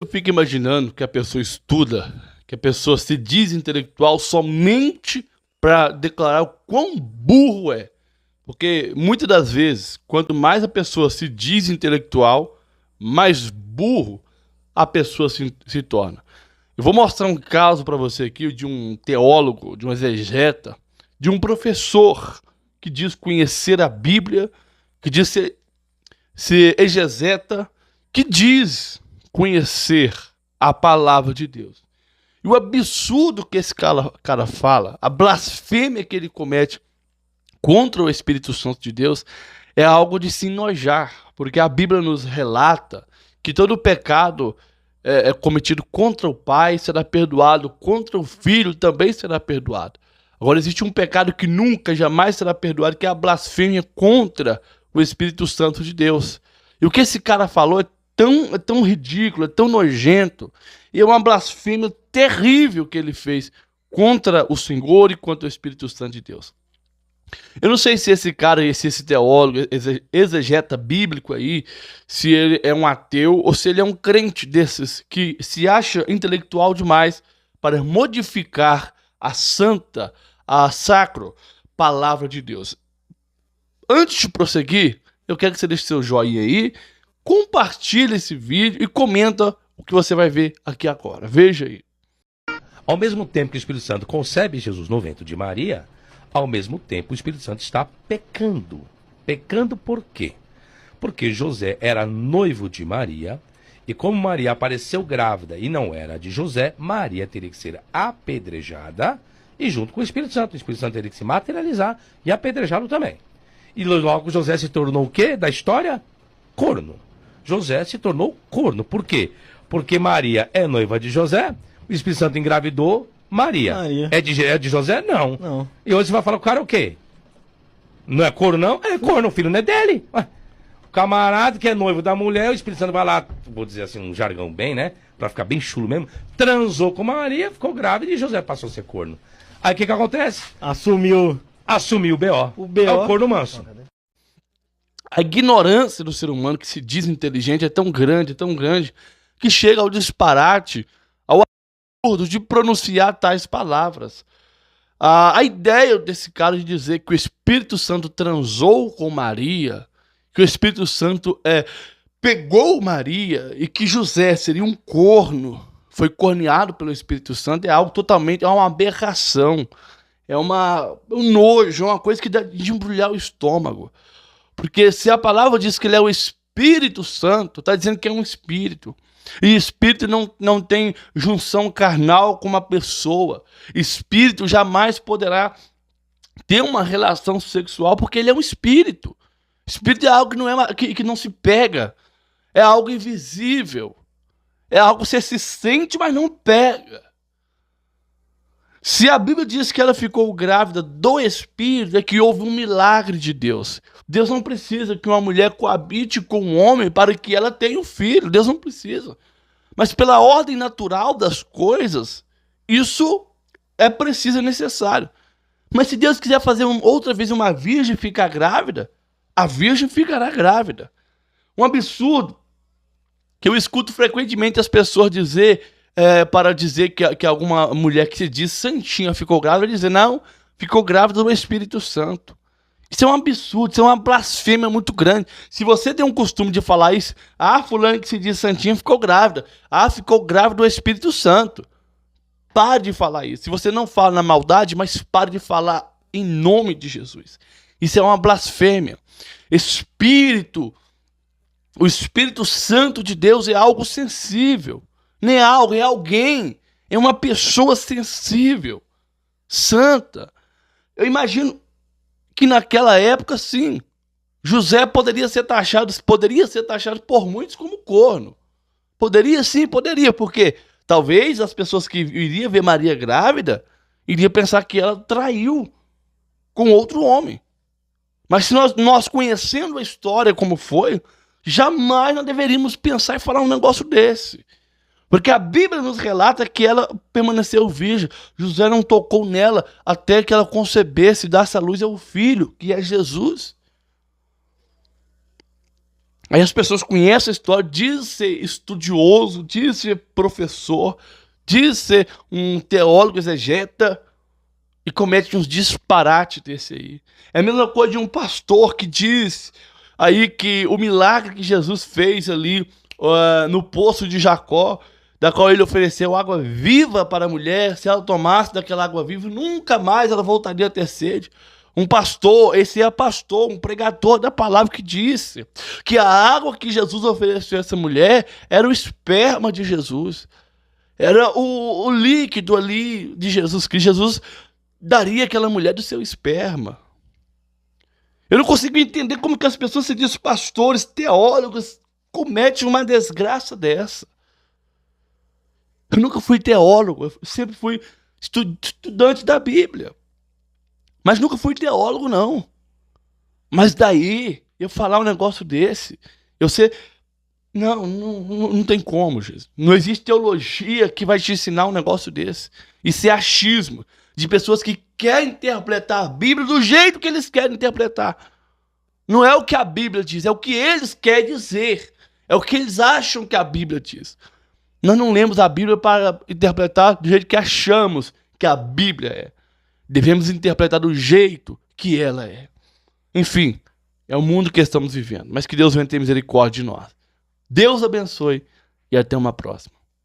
Eu fico imaginando que a pessoa estuda, que a pessoa se diz intelectual somente para declarar o quão burro é. Porque muitas das vezes, quanto mais a pessoa se diz intelectual, mais burro a pessoa se torna. Eu vou mostrar um caso para você aqui de um teólogo, de um exegeta, de um professor que diz conhecer a Bíblia, que diz ser exegeta, que diz conhecer a palavra de Deus. E o absurdo que esse cara fala, a blasfêmia que ele comete contra o Espírito Santo de Deus, é algo de se enojar, porque a Bíblia nos relata que todo pecado é cometido contra o Pai será perdoado, contra o Filho também será perdoado. Agora existe um pecado que nunca, jamais será perdoado, que é a blasfêmia contra o Espírito Santo de Deus. E o que esse cara falou é tão ridículo, é tão nojento, e é uma blasfêmia terrível que ele fez contra o Senhor e contra o Espírito Santo de Deus. Eu não sei se esse cara, se esse teólogo, exegeta bíblico aí, se ele é um ateu ou se ele é um crente desses que se acha intelectual demais para modificar a santa, a sacro palavra de Deus. Antes de prosseguir, eu quero que você deixe seu joinha aí, compartilhe esse vídeo e comenta o que você vai ver aqui agora. Veja aí. Ao mesmo tempo que o Espírito Santo concebe Jesus no ventre de Maria, ao mesmo tempo o Espírito Santo está pecando. Pecando por quê? Porque José era noivo de Maria, e como Maria apareceu grávida e não era de José, Maria teria que ser apedrejada, e junto com o Espírito Santo teria que se materializar e apedrejá-lo também. E logo José se tornou o quê da história? Corno. José se tornou corno. Por quê? Porque Maria é noiva de José, o Espírito Santo engravidou Maria. É de José? Não. Não. E hoje você vai falar com o cara o quê? Não é corno, não? É corno, o filho não é dele. Ué. O camarada que é noivo da mulher, o Espírito Santo vai lá, vou dizer assim, um jargão bem, né? Pra ficar bem chulo mesmo. Transou com Maria, ficou grávida e José passou a ser corno. Aí o que acontece? Assumiu o B.O. O B.O. É o corno manso. A ignorância do ser humano que se diz inteligente é tão grande, que chega ao disparate, ao absurdo de pronunciar tais palavras. A ideia desse cara de dizer que o Espírito Santo transou com Maria, que o Espírito Santo pegou Maria e que José seria um corno, foi corneado pelo Espírito Santo, é algo totalmente, é uma aberração, é um nojo, é uma coisa que dá de embrulhar o estômago. Porque se a palavra diz que ele é o Espírito Santo, está dizendo que é um espírito. E espírito não tem junção carnal com uma pessoa. Espírito jamais poderá ter uma relação sexual porque ele é um espírito. Espírito é algo que não se pega. É algo invisível. É algo que você se sente, mas não pega. Se a Bíblia diz que ela ficou grávida do Espírito, é que houve um milagre de Deus. Deus não precisa que uma mulher coabite com um homem para que ela tenha um filho. Deus não precisa. Mas pela ordem natural das coisas, isso é preciso e necessário. Mas se Deus quiser fazer outra vez uma virgem ficar grávida, a virgem ficará grávida. Um absurdo que eu escuto frequentemente as pessoas dizer... para dizer que alguma mulher que se diz santinha ficou grávida, vai dizer, não, ficou grávida do Espírito Santo. Isso é um absurdo, isso é uma blasfêmia muito grande. Se você tem um costume de falar isso, fulano que se diz santinha ficou grávida, ficou grávida do Espírito Santo. Pare de falar isso. Se você não fala na maldade, mas pare de falar em nome de Jesus. Isso é uma blasfêmia. O Espírito Santo de Deus é algo sensível. Nem é algo, é alguém. É uma pessoa sensível, santa. Eu imagino que naquela época, sim, José poderia ser taxado por muitos como corno. Poderia sim, poderia, porque talvez as pessoas que iriam ver Maria grávida iriam pensar que ela traiu com outro homem. Mas se nós conhecendo a história como foi, jamais nós deveríamos pensar e falar um negócio desse. Porque a Bíblia nos relata que ela permaneceu virgem. José não tocou nela até que ela concebesse e desse à luz ao filho, que é Jesus. Aí as pessoas conhecem a história, dizem ser estudioso, dizem ser professor, dizem ser um teólogo exegeta e comete uns disparates desse aí. É a mesma coisa de um pastor que diz aí que o milagre que Jesus fez ali no poço de Jacó, da qual ele ofereceu água viva para a mulher, se ela tomasse daquela água viva, nunca mais ela voltaria a ter sede. Um pastor, esse é pastor, um pregador da palavra que disse que a água que Jesus ofereceu a essa mulher era o esperma de Jesus. Era o líquido ali de Jesus Cristo. Jesus daria àquela mulher do seu esperma. Eu não consigo entender como que as pessoas se dizem pastores, teólogos, cometem uma desgraça dessa. Eu nunca fui teólogo, eu sempre fui estudante da Bíblia. Mas nunca fui teólogo, não. Mas daí, eu falar um negócio desse, eu ser... Não tem como, Jesus. Não existe teologia que vai te ensinar um negócio desse. Isso é achismo de pessoas que querem interpretar a Bíblia do jeito que eles querem interpretar. Não é o que a Bíblia diz, é o que eles querem dizer. É o que eles acham que a Bíblia diz. Nós não lemos a Bíblia para interpretar do jeito que achamos que a Bíblia é. Devemos interpretar do jeito que ela é. Enfim, é o mundo que estamos vivendo. Mas que Deus venha ter misericórdia de nós. Deus abençoe e até uma próxima.